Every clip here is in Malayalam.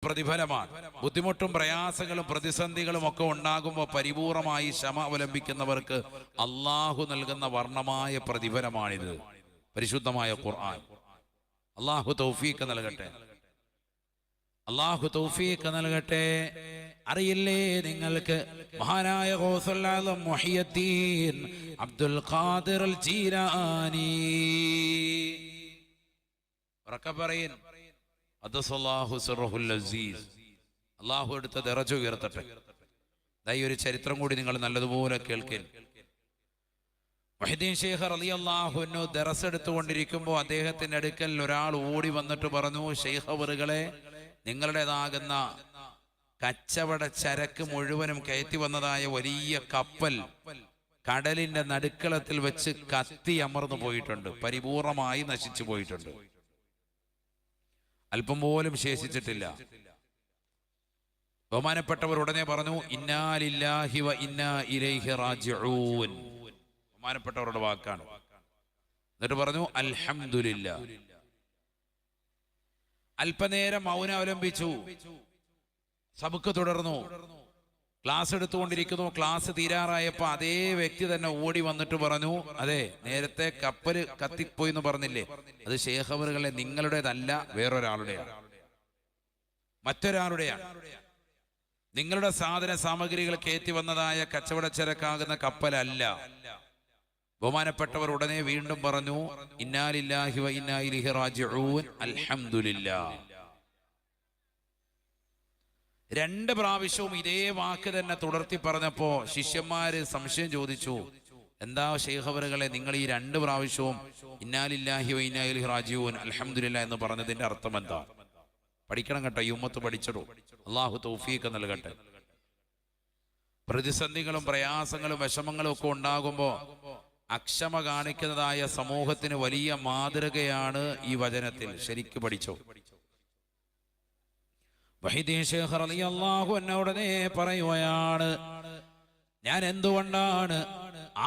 പ്രതിഫലമാണ്. ബുദ്ധിമുട്ടും പ്രയാസങ്ങളും പ്രതിസന്ധികളും ഒക്കെ ഉണ്ടാകുമ്പോൾ പരിപൂർണമായി ക്ഷമ അവലംബിക്കുന്നവർക്ക് അള്ളാഹു നൽകുന്ന വർണ്ണമായ പ്രതിഫലമാണിത്. പരിശുദ്ധമായ ഖുർആൻ. അള്ളാഹു തൗഫീഖ് നൽകട്ടെ, അള്ളാഹു തൗഫീഖ് നൽകട്ടെ. അറിയില്ലേ നിങ്ങൾക്ക്, മഹാനായ ഗൗസുൽ ആലം മുഹിയുദ്ദീൻ അബ്ദുൽ ഖാദിർ അൽ ജീലാനി പറയൻ അദസല്ലാഹു സിർറുൽ അസീസ്, അള്ളാഹു എടുത്ത ദറജ ഉയർത്തട്ടെ. ഈ ഒരു ചരിത്രം കൂടി നിങ്ങൾ നല്ലതുപോലെ കേൾക്കൽ. മുഹ്യിദ്ദീൻ ശൈഖ് റളിയല്ലാഹു അൻഹു ദറസ് എടുത്തുകൊണ്ടിരിക്കുമ്പോൾ അദ്ദേഹത്തിന്റെ അടുക്കൽ ഒരാൾ ഓടി വന്നിട്ട് പറഞ്ഞു, ശൈഖ് അവറുകളെ, നിങ്ങളുടേതാകുന്ന കച്ചവട ചരക്ക് മുഴുവനും കയറ്റി വന്നതായ വലിയ കപ്പൽ കടലിന്റെ നടുക്കളത്തിൽ വെച്ച് കത്തി അമർന്നു പോയിട്ടുണ്ട്, പരിപൂർണമായി നശിച്ചു പോയിട്ടുണ്ട്, അല്പം പോലും ശേഷിച്ചിട്ടില്ല. ബഹുമാനപ്പെട്ടവർ ഉടനെ പറഞ്ഞു, ഇന്നാ ലില്ലാഹി വ ഇന്നാ ഇലൈഹി റാജിഊൻ. ബഹുമാനപ്പെട്ടവരുടെ വാക്കാണ്. എന്നിട്ട് പറഞ്ഞു അൽഹംദുലില്ലാ. അല്പനേരം മൗനം അവലംബിച്ചു. സബക്ക് തുടർന്നു. ക്ലാസ് എടുത്തുകൊണ്ടിരിക്കുന്നു. ക്ലാസ് തീരാറായപ്പോ അതേ വ്യക്തി തന്നെ ഓടി വന്നിട്ട് പറഞ്ഞു, അതെ, നേരത്തെ കപ്പല് കത്തിപ്പോയി എന്ന് പറഞ്ഞില്ലേ, അത് ശൈഖ് അവറുകളെ നിങ്ങളുടേതല്ല, വേറൊരാളുടെയാണ്, മറ്റൊരാളുടെയാണ്. നിങ്ങളുടെ സാധന സാമഗ്രികൾ കയറ്റി വന്നതായ കച്ചവടച്ചരക്കാകുന്ന കപ്പലല്ല. ബഹുമാനപ്പെട്ടവർ ഉടനെ വീണ്ടും പറഞ്ഞു, ഇന്നാ ലില്ലാഹി വ ഇന്നാ ഇലൈഹി റാജിഊൻ, അൽഹംദുലില്ലാ. രണ്ട് പ്രാവശ്യവും ഇതേ വാക്ക് തന്നെ തുടർത്തി പറഞ്ഞപ്പോ ശിഷ്യന്മാര് സംശയം ചോദിച്ചു, എന്താ ശൈഖ് അവറുകളെ, നിങ്ങൾ ഈ രണ്ട് പ്രാവശ്യവും ഇന്നാ ലില്ലാഹി വ ഇന്നാ ഇലൈഹി റാജിഊൻ അൽഹംദുലില്ലാ എന്ന് പറഞ്ഞതിന്റെ അർത്ഥം എന്താ? പഠിക്കണം കേട്ടോ, ഈ ഉമ്മത്ത് പഠിച്ചടൂ. അള്ളാഹു തൗഫീഖ് നൽകട്ടെ. പ്രതിസന്ധികളും പ്രയാസങ്ങളും വിഷമങ്ങളും ഒക്കെ ഉണ്ടാകുമ്പോ അക്ഷമ കാണിക്കുന്നതായ സമൂഹത്തിന് വലിയ മാതൃകയാണ് ഈ വചനത്തിൽ. ശരിക്ക് പഠിച്ചോ. മുഹ്യിദ്ദീൻ ശൈഖ് റളിയല്ലാഹു അൻഹു ഉടനെ പറയുകയാണ്, ഞാൻ എന്തുകൊണ്ടാണ്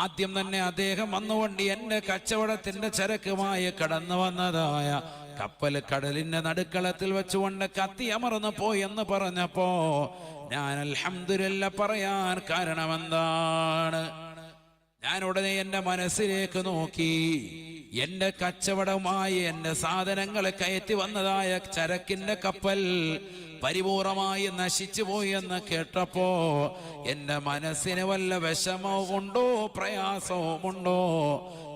ആദ്യം തന്നെ അദ്ദേഹം വന്നുകൊണ്ട് എന്റെ കച്ചവടത്തിന്റെ ചരക്കുമായി കടന്നു വന്നതായ കപ്പൽ കടലിന്റെ നടുക്കളത്തിൽ വെച്ചുകൊണ്ട് കത്തി അമർന്നു പോയി എന്ന് പറഞ്ഞപ്പോ ഞാൻ അൽഹംദുലില്ലാ പറയാൻ കാരണമെന്താണ്? ഞാൻ ഉടനെ എന്റെ മനസ്സിലേക്ക് നോക്കി. എന്റെ കച്ചവടവുമായി എന്റെ സാധനങ്ങൾ കയറ്റി വന്നതായ ചരക്കിന്റെ കപ്പൽ പരിപൂർണമായി നശിച്ചു പോയി എന്ന് കേട്ടപ്പോ എന്റെ മനസ്സിന് വല്ല വിഷമവും ഉണ്ടോ, പ്രയാസവും ഉണ്ടോ?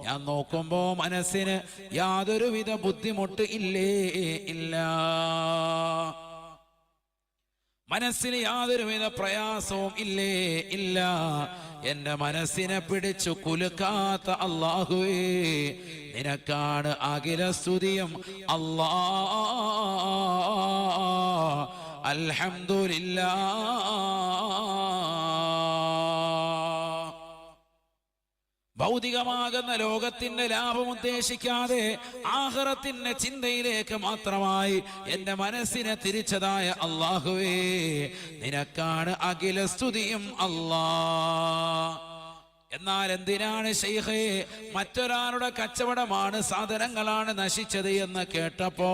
ഞാൻ നോക്കുമ്പോ മനസ്സിന് യാതൊരുവിധ ബുദ്ധിമുട്ട് ഇല്ലേ ഇല്ല. മനസ്സിന് യാതൊരുവിധ പ്രയാസവും ഇല്ലേ ഇല്ല. എന്റെ മനസ്സിനെ പിടിച്ചു കുലുക്കാത്ത അല്ലാഹുവേ, നിനക്കാണ് അഖില സ്തുതിയും അല്ലാ, അൽഹംദുലില്ലാ. ഭൗതികമാകുന്ന ലോകത്തിന്റെ ലാഭം ഉദ്ദേശിക്കാതെ ആഖിറത്തിന്റെ ചിന്തയിലേക്ക് മാത്രമായി എന്റെ മനസ്സിനെ തിരിച്ചതായ അല്ലാഹുവേ, നിനക്കാണ് അഖില സ്തുതിയും അല്ലാ. എന്നാൽ എന്തിനാണ് ശൈഖേ മറ്റൊരാളുടെ കച്ചവടമാണ്, സാധനങ്ങളാണ് നശിച്ചത് എന്ന് കേട്ടപ്പോ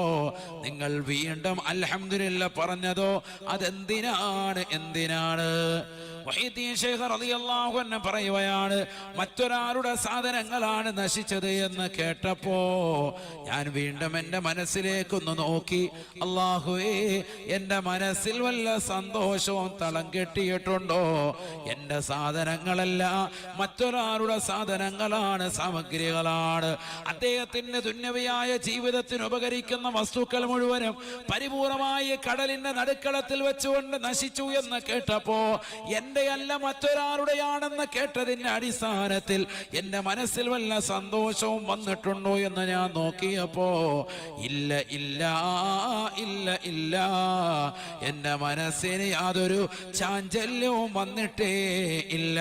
നിങ്ങൾ വീണ്ടും അൽഹംദുലില്ലാ പറഞ്ഞതോ? അതെന്തിനാണ്? എന്തിനാണ്? മുഹ്യിദ്ദീൻ ശൈഖ് റളിയല്ലാഹു അൻഹു പറയുകയാണ്, മറ്റൊരാളുടെ സാധനങ്ങളാണ് നശിച്ചത് എന്ന് കേട്ടപ്പോ ഞാൻ വീണ്ടും എൻ്റെ മനസ്സിലേക്കൊന്ന് നോക്കി. അല്ലാഹുവേ, എൻ്റെ മനസ്സിൽ വല്ല സന്തോഷവും തളം കെട്ടിയിട്ടുണ്ടോ? എൻ്റെ സാധനങ്ങളല്ല, മറ്റൊരാളുടെ സാധനങ്ങളാണ്, സാമഗ്രികളാണ്. അദ്ദേഹത്തിന്റെ ദുന്യവിയായ ജീവിതത്തിന് ഉപകരിക്കുന്ന വസ്തുക്കൾ മുഴുവനും പരിപൂർണമായി കടലിന്റെ നടുക്കളത്തിൽ വെച്ചുകൊണ്ട് നശിച്ചു എന്ന് കേട്ടപ്പോ എന്റെ അല്ല മറ്റൊരാളുടെയാണെന്ന് കേട്ടതിന്റെ അടിസ്ഥാനത്തിൽ എന്റെ മനസ്സിൽ വല്ല സന്തോഷവും വന്നിട്ടുണ്ടോ എന്ന് ഞാൻ നോക്കിയപ്പോ ഇല്ല ഇല്ല ഇല്ല ഇല്ല. എന്റെ മനസ്സിന് യാതൊരു ചാഞ്ചല്യവും വന്നിട്ടേ ഇല്ല.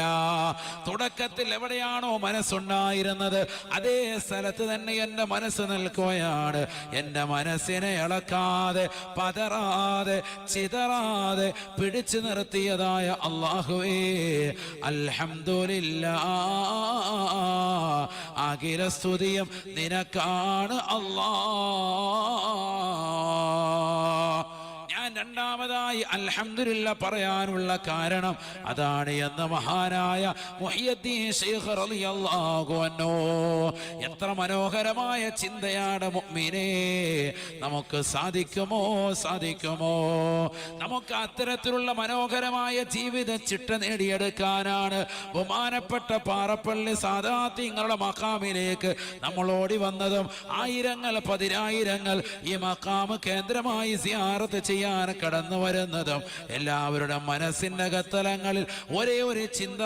തുടക്കത്തിൽ എവിടെയാണോ മനസ്സുണ്ടായിരുന്നത് അതേ സ്ഥലത്ത് തന്നെ എന്റെ മനസ്സ് നിൽക്കുകയാണ്. എന്റെ മനസ്സിനെ ഇളക്കാതെ, പതറാതെ, ചിതറാതെ പിടിച്ചു നിർത്തിയതായ അല്ലാഹുവേ, അൽഹംദുലില്ലാ, അഖില സ്തുതിയും നിനക്കാണ് അല്ലാ. ഞാൻ രണ്ടാമതായി അൽഹംദുലില്ലാ പറയാനുള്ള കാരണം അതാണ് എന്ന് മഹാനായ മുഹ്യിദ്ദീൻ ശൈഖ് റളിയല്ലാഹു അൻഹു. എത്ര മനോഹരമായ ചിന്തയാണ് മുഅ്മിനേ. നമുക്ക് സാധിക്കുമോ നമുക്ക് അത്തരത്തിലുള്ള മനോഹരമായ ജീവിത ചിട്ട നേടിയെടുക്കാനാണ് ബഹുമാനപ്പെട്ട പാറപ്പള്ളി സാദാത്യങ്ങളുടെ മഖാമിലേക്ക് നമ്മൾ ഓടി വന്നതും ആയിരങ്ങൾ പതിനായിരങ്ങൾ ഈ മഖാം കേന്ദ്രമായി സിയാറത്ത് ചെയ്യാൻ കടന്നു വരുന്നതും എല്ലാവരുടെ മനസ്സിന്റെ അകത്തലങ്ങളിൽ ഒരേ ഒരു ചിന്ത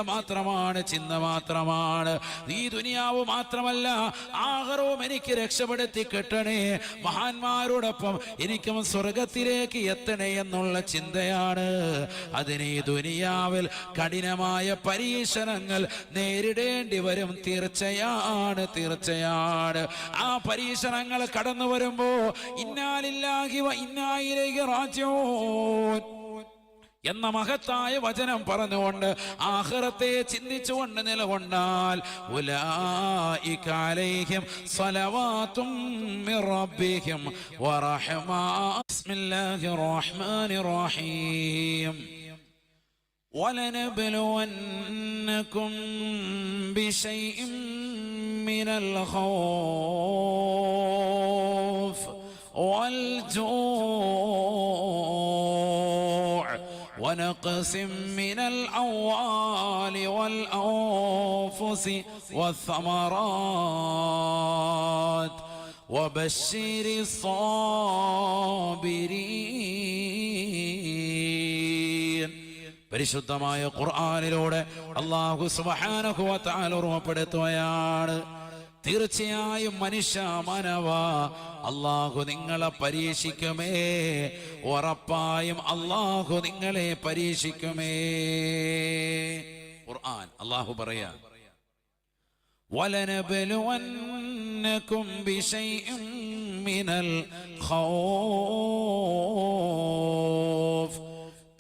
മാത്രമാണ്. ഈ ദുനിയാവ് മാത്രമല്ല ആഖിറവും എനിക്ക് രക്ഷപ്പെടുത്തി കിട്ടണേ, മഹാന്മാരോടൊപ്പം എനിക്കും സ്വർഗത്തിലേക്ക് എത്തണേ എന്നുള്ള ചിന്തയാണ്. അതിന് ഈ ദുനിയാവിൽ കഠിനമായ പരീക്ഷണങ്ങൾ നേരിടേണ്ടി വരും. തീർച്ചയാണ്. ആ പരീക്ഷണങ്ങൾ കടന്നു വരുമ്പോ ഇന്നാ ലില്ലാഹി വ ഇന്നാ ഇലൈഹി റാജിഊൻ എന്ന മഹത്തായ വചനം പറഞ്ഞുകൊണ്ട് ആഖിറത്തെ ചിന്തിച്ചുകൊണ്ട് നിലകൊണ്ടാൽ ഉലൈക അലൈഹിം സ്വലവാത്തും മിർ റബ്ബിഹിം വറഹ്മ. ബിസ്മില്ലാഹിർ റഹ്മാനിർ റഹീം. ولنبلونكم بشيء من الخوف والجوع ونقص من الأموال والأنفس والثمرات وبشر الصابرين. പരിശുദ്ധമായ ഖുർആനിലൂടെ അല്ലാഹു സുബ്ഹാനഹു വ തആല ഓർമ്മപ്പെടുത്തുകയാണ്, തീർച്ചയായും മനുഷ്യ മാനവ അല്ലാഹു നിങ്ങളെ പരീക്ഷിക്കുമേ, ഉറപ്പായും അല്ലാഹു നിങ്ങളെ പരീക്ഷിക്കുമേ. ഖുർആൻ അല്ലാഹു പറയാ, വലനബ്ലുവന്നകും ബിശൈഇൻ മിനൽ ഖൗഫ്.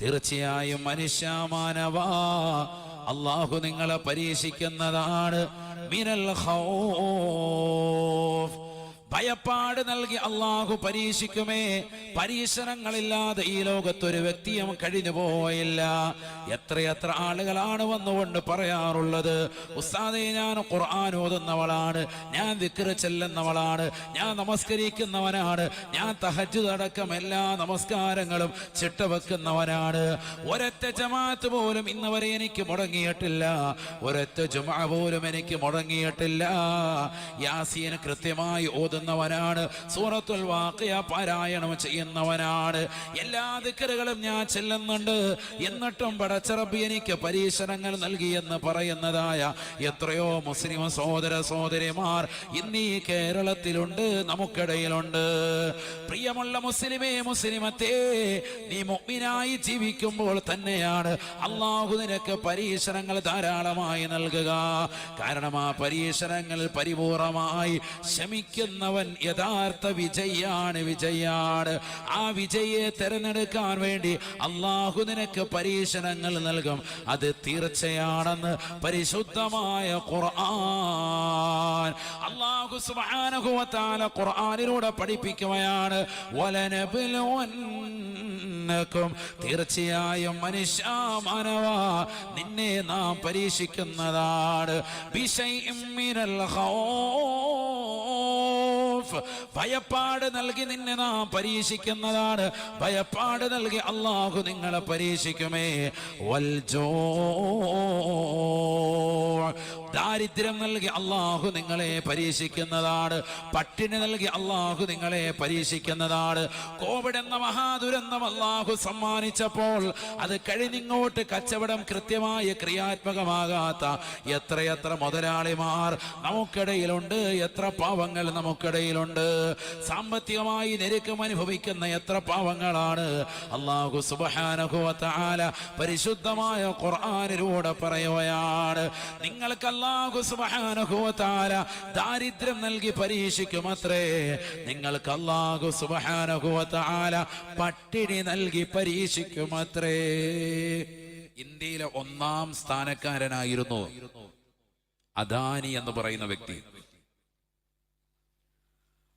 തീർച്ചയായും മനുഷ്യ മാനവ അല്ലാഹു നിങ്ങളെ പരീക്ഷിക്കുന്നതാണ്. മിനൽ ഖൗഫ്, ഭയപ്പാട് നൽകി അല്ലാഹു പരീക്ഷിക്കുമേ. പരീക്ഷണങ്ങളില്ലാതെ ഈ ലോകത്തൊരു വ്യക്തിയും കഴിഞ്ഞു പോയില്ല. എത്രയെത്ര ആളുകളാണ് വന്നുകൊണ്ട് പറയാറുള്ളത്, ഉസ്താദേ ഞാൻ ഖുർആൻ ഓതുന്നവളാണ്, ഞാൻ ദിക്ർ ചെല്ലുന്നവളാണ്, ഞാൻ നമസ്കരിക്കുന്നവനാണ്, ഞാൻ തഹജ്ജുദ് അടക്കം എല്ലാ നമസ്കാരങ്ങളും ചിട്ടവെക്കുന്നവനാണ്, ഒരൊറ്റ ജമാഅത്ത് പോലും ഇന്നുവരെ എനിക്ക് മുടങ്ങിയിട്ടില്ല, ഒരൊറ്റ ജുമുഅ പോലും എനിക്ക് മുടങ്ങിയിട്ടില്ല, യാസീൻ കൃത്യമായി ഓതുന്നവനാണ്, സൂറത്തുൽ വാഖിയ പാരായണം ചെയ്യുന്നവനാണ്, എല്ലാ ദിക്റുകളും ഞാൻ ചെല്ലുന്നുണ്ട്, എന്നിട്ടും പടച്ചറബ് എനിക്ക് പരീക്ഷണങ്ങൾ നൽകിയെന്ന് പറയുന്നതായ എത്രയോ മുസ്ലിം സഹോദര സഹോദരിമാർ ഇന്ന് ഈ കേരളത്തിലുണ്ട്, നമുക്കിടയിലുണ്ട്. പ്രിയമുള്ള മുസ്ലിമേ, മുസ്ലിമത്തേ, നീ മുഅ്മിനായി ജീവിക്കുമ്പോൾ തന്നെയാണ് അല്ലാഹു നിനക്ക് പരീക്ഷണങ്ങൾ ധാരാളമായി നൽകുക. കാരണം ആ പരീക്ഷണങ്ങൾ പരിപൂർണമായി ക്ഷമിക്കുന്നവൻ യഥാർത്ഥ വിജയാണ്. ആ വിജയെ തിരഞ്ഞെടുക്കാൻ വേണ്ടി അല്ലാഹു നിനക്ക് പരീക്ഷണങ്ങൾ നൽകും, അത് തീർച്ചയാണെന്ന് പരിശുദ്ധമായ ഖുർആൻ അല്ലാഹു സുബ്ഹാനഹു വ തആല ഖുർആനിലൂടെ പഠിപ്പിക്കുകയാണ്. വലനബ്ലുവന്നകും, തീർച്ചയായും മനുഷ്യ മാനവ നിന്നെ നാം പരീക്ഷിക്കുന്നതാണ്. ബിശൈഇൻ മിനൽ ഖൗഫ്, ഭയപ്പാട് നൽകി നിന്നെ നാം പരീക്ഷിക്കുന്നതാണ്. ഭയപ്പാട് നൽകി അല്ലാഹു നിങ്ങളെ പരീക്ഷിക്കുമേ. വൽജൂ, ദാരിദ്ര്യം നൽകി അല്ലാഹു നിങ്ങളെ പരീക്ഷിക്കുന്നതാണ്. പട്ടിണി നൽകി അല്ലാഹു നിങ്ങളെ പരീക്ഷിക്കുന്നതാണ്. കോവിഡ് എന്ന മഹാദുരന്തം അല്ലാഹു സമ്മാനിച്ചപ്പോൾ അത് കഴിഞ്ഞിങ്ങോട്ട് കച്ചവടം കൃത്യമായി ക്രിയാത്മകമാകാത്ത എത്രയെത്ര മുതലാളിമാർ നമുക്കിടയിലുണ്ട്, എത്ര പാവങ്ങൾ നമുക്കിടയിലുണ്ട്. സാമ്പത്തികമായി ഞെരുക്കം അനുഭവിക്കുന്ന എത്ര പാവങ്ങളാണ്. അല്ലാഹു സുബ്ഹാനഹു വ തആല പരിശുദ്ധമായ ഖുർആനിലൂടെ പറയുകയാണ്, നിങ്ങൾക്ക് അല്ലാഹു സുബ്ഹാനഹു വ തആല ദാരിദ്ര്യം നൽകി പരീക്ഷിക്കുമത്രേ, നിങ്ങൾക്ക് അല്ലാഹു സുബ്ഹാനഹു വ തആല പട്ടിണി നൽകി പരീക്ഷിക്കുമത്രേ. ഇന്ത്യയിലെ 1-ാം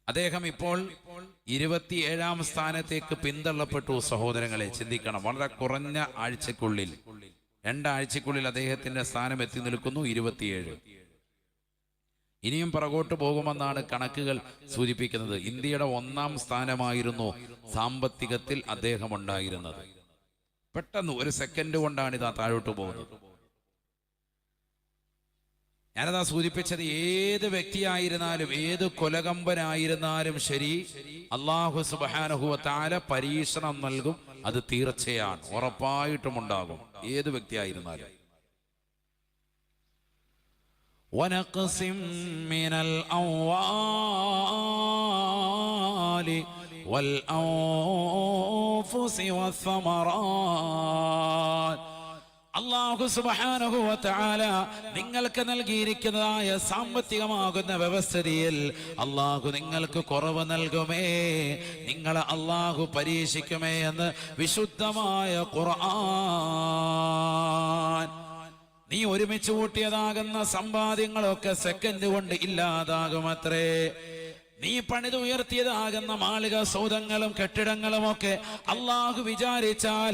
അദ്ദേഹം ഇപ്പോൾ 27-ാം സ്ഥാനത്തേക്ക് പിന്തള്ളപ്പെട്ടു. സഹോദരങ്ങളെ ചിന്തിക്കണം, വളരെ കുറഞ്ഞ ആഴ്ചക്കുള്ളിൽ, 2 ആഴ്ചക്കുള്ളിൽ അദ്ദേഹത്തിന്റെ സ്ഥാനം എത്തി നിൽക്കുന്നു 27. ഇനിയും പുറകോട്ട് പോകുമെന്നാണ് കണക്കുകൾ സൂചിപ്പിക്കുന്നത്. ഇന്ത്യയുടെ 1-ാം സ്ഥാനമായിരുന്നു സാമ്പത്തികത്തിൽ അദ്ദേഹം ഉണ്ടായിരുന്നത്. പെട്ടെന്ന് ഒരു സെക്കൻഡ് കൊണ്ടാണ് ഇതാ താഴോട്ട് പോകുന്നത്. ഞാനതാ സൂചിപ്പിച്ചത്, ഏത് വ്യക്തിയായിരുന്നാലും, ഏത് കൊലകമ്പനായിരുന്നാലും ശരി, അല്ലാഹു സുബ്ഹാനഹു വ തആല പരീക്ഷണം നൽകും. അത് തീർച്ചയാണ്, ഉറപ്പായിട്ടും ഉണ്ടാകും, ഏത് വ്യക്തിയായിരുന്നാലും. വനഖസിം മിനൽ അംവാലി വൽ അൻഫുസി വസ്സമറാത്ത്. അല്ലാഹു സുബ്ഹാനഹു വ തആല നിങ്ങൾക്ക് നൽകിയിരിക്കുന്നതായ സാമ്പത്തികമാകുന്ന വ്യവസ്ഥയിൽ അല്ലാഹു നിങ്ങൾക്ക് കുറവ് നൽകുമേ, നിങ്ങളെ അല്ലാഹു പരീക്ഷിക്കുമേ എന്ന് വിശുദ്ധമായ ഖുർആൻ. നീ ഒരുമിച്ച് കൂട്ടിയതാകുന്ന സമ്പാദ്യങ്ങളൊക്കെ സെക്കൻഡ് കൊണ്ട് ഇല്ലാതാകുമത്രേ. നീ പണിതുയർത്തിയതാകുന്ന മാളിക സൗധങ്ങളും കെട്ടിടങ്ങളും ഒക്കെ അല്ലാഹു വിചാരിച്ചാൽ